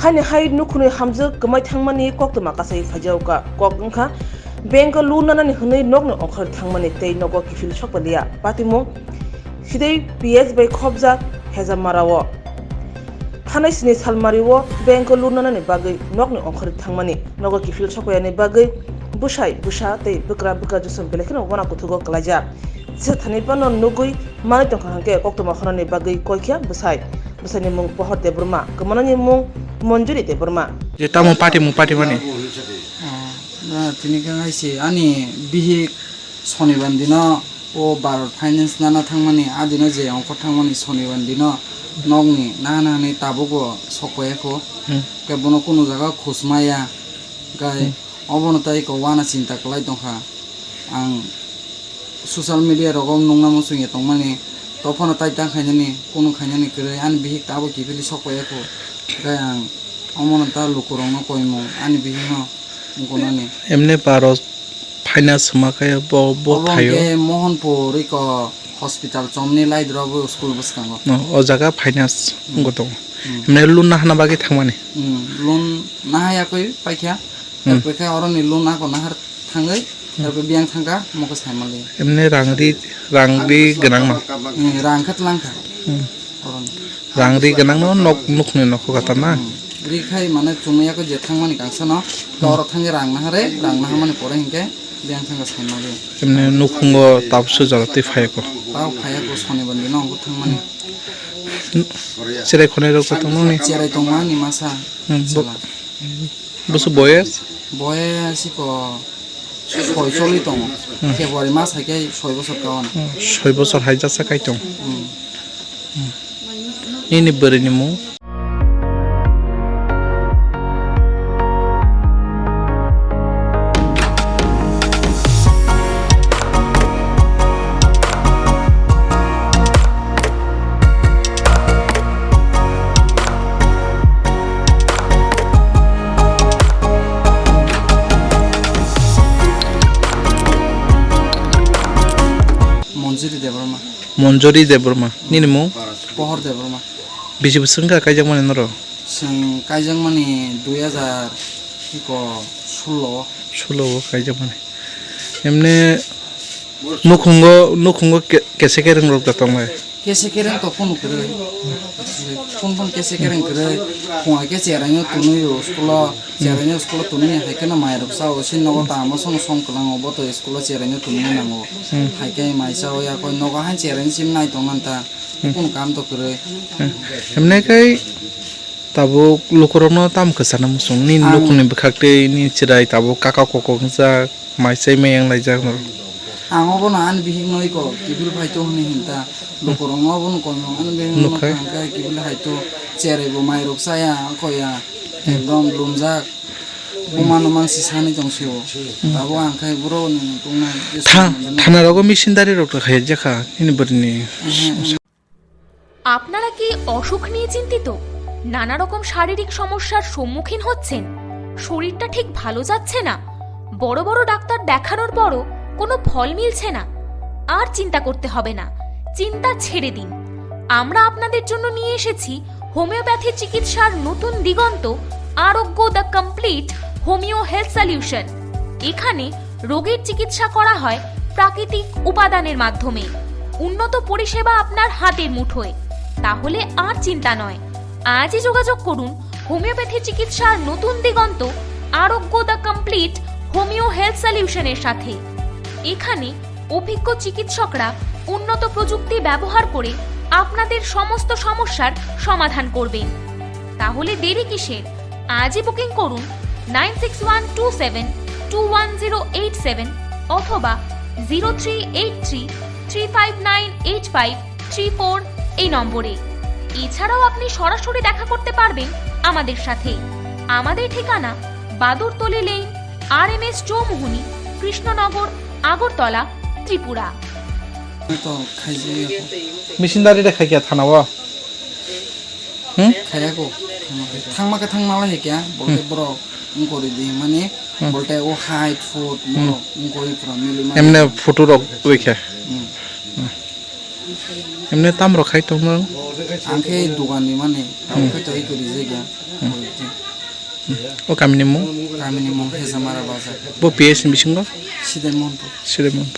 Hani hai Nukhungni Hamjwk kemai Thangmani kok to makasai phajauka kok ngkha Banko lunana ni hunai nokno okhar Thangmani tei nogo Kiphilwi Sokphailiya patimo sidai PS bai khobjak heza marawo Hanai sini salmariwo Banko lunana ni bagai nokno okhar Thangmani nogo Kiphilwi Sokphailiya ni bagai Bwsa tei bukra jusum belekno wana kuthugo kalaja Thani pano nugui mani tongkha hangke kok to makhana ni bagai koikya Bwsai ni mung pohor de burma kemana ni mung Monjuri de burma Jeta mu party mani na tini ka ngaisi ani bihi soniban dino o bar finance nana thangmani adino je ongko thangmani soniban dino nogni nana ni tabugo sokwe ko ke bono kuno jaga khusmaya gai obono tai ko wana cinta klai tongkha ang social media rogom nongna musunge tongmani tophono tai tang khainani kuno khainani kre an bihi tabu Kiphilwi sokwe ko gai ang omono ta lukurong koimo ani bihi no Emne paro finance makaya bo thayo ke Mohanpur iko hospital chomni lai drobo school buskango o jaga finance goto emne loan na hana bagi thangmani loan na haya koi paikya paikya oroni loan na ko nahar thangai tarpe biang thangka moko saimali emne rangri ganang ma rangkhat langkha rangri ganang no nukhni nokho katana Rikhai mana chumaya ko je thangmani kangsano tor thangi rang na mani pore hingke biang thanga saimali emne nukhungo tapsu jalati phai ko taw phaya ko soni bandi no ko thangmani chirai khone ro ko tongni chirai tongmani masa busu boyes ko 6 tong February mas hake 6 bosor kawan 6 bosor haijasa kaitong ini berini mu Monjori de Burma nini mu pohor de Burma bisi busungka kaijang mani noro sing kaijang mani 2000 iko 16 kaijang mani emne nukhungo kese kereng rok datang mai kese kereng to pon kre pon kese kereng kre khwa ke cheranyo tunuyo school tunuya haikena mairok sao sin nogo ta mo song klang obo to school cheranyo tunuya nango haike maisa oya ko nogo han cheren sim nai tonganta pon kam to kre emne kai tabo lukorno tam kesana musung ni nukhuni bekhakte ni chirai tabo kaka koko ngja maisai meyang laijak no ango bono an bihi noi ko Kiphilwi phaito honi hinta lukorong obo ko an bihi no kai Kiphilwi haito chere bo mairok saya koya ekdom lumjak buman sisani jongsio tabo angkai bro ni tungna thana rogo misindari rok khai jakha ini berni আপনারা কি অসুখ নিয়ে চিন্তিত নানা রকম শারীরিক সমস্যার সম্মুখীন হচ্ছেন শরীরটা ঠিক ভালো যাচ্ছে না বড় বড় ডাক্তার দেখানোর পরও কোনো ফল মিলছে না আর চিন্তা করতে হবে না চিন্তা ছেড়ে দিন আমরা আপনাদের জন্য নিয়ে এসেছি হোমিওপ্যাথি চিকিৎসার নতুন দিগন্ত আরোগ্য the complete homeo health solution এখানে রোগের চিকিৎসা করা হয় প্রাকৃতিক উপাদানের মাধ্যমে উন্নত পরিষেবা আপনার হাতের মুঠোয় তাহলে আর চিন্তা নয় আজই যোগাযোগ করুন হোমিওপ্যাথি চিকিৎসার নতুন দিগন্ত আরোগ্য দ্য কমপ্লিট হোমিও হেলথ সলিউশনের সাথে এখানে অভিজ্ঞ চিকিৎসকরা উন্নত প্রযুক্তি ব্যবহার করে আপনাদের সমস্ত সমস্যার সমাধান করবেন তাহলে দেরি কিসের আজই বুকিং করুন 9612721087 অথবা 0383359853 এই নম্বরে এছাড়াও আপনি সরাসরি দেখা করতে পারবেন আমাদের সাথে আমাদের ঠিকানা Badurtali lane RMS Chowmuhani Krishnanagar Agartala Tripura to khaije misindari de khaikya thanawa khaya ko thangma la hekya bolte bro ngori di mane bolte o height foot mo ngori from mili emne photo rok wekha এমনি তাম রখাই তো आंखे दुकाननि माने फैथाय करि जायगा ও কামিনি মু गामिनि मुं हेजामारा बाजार বো পিএস বিসঙ্গ सिदाय महनपुर সিরে মন্ত